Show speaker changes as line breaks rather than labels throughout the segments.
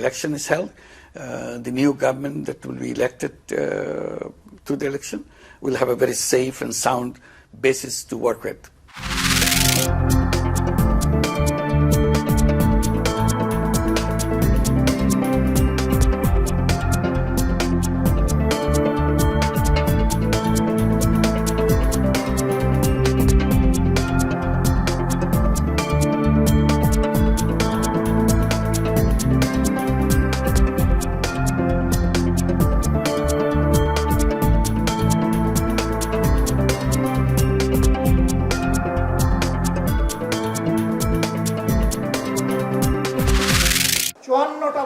election is held, the new government that will be elected through the election will have a very safe and sound basis to work with.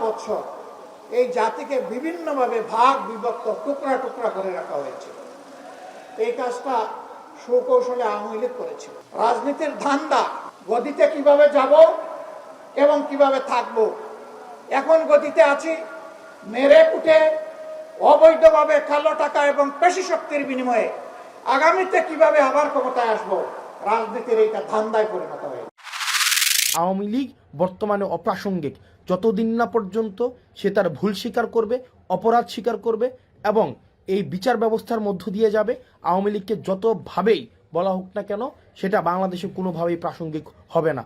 বছর এই জাতিকে বিভিন্নভাবে ভাগ বিভক্ত টুকরা টুকরা করে রাখা হয়েছে। এই কাজটা সুকৌশলে আওয়ামী লীগ করেছিল। রাজনীতির ধান্দা গদিতে কিভাবে যাব এবং কিভাবে থাকব, এখন গদিতে আছি মেরে কুটে অবৈধভাবে কালো টাকা এবং পেশি শক্তির বিনিময়ে আগামীতে কিভাবে আবার ক্ষমতায় আসবো, রাজনীতির এইটা ধান্দায় পরিণত হয়েছে।
আওয়ামী লীগ বর্তমানে অপ্রাসঙ্গিক যতদিন না পর্যন্ত সে তার ভুল স্বীকার করবে, অপরাধ স্বীকার করবে এবং এই বিচার ব্যবস্থার মধ্য দিয়ে যাবে। আওয়ামী লীগকে যতভাবেই বলা হোক না কেন সেটা বাংলাদেশে কোনোভাবেই প্রাসঙ্গিক হবে না।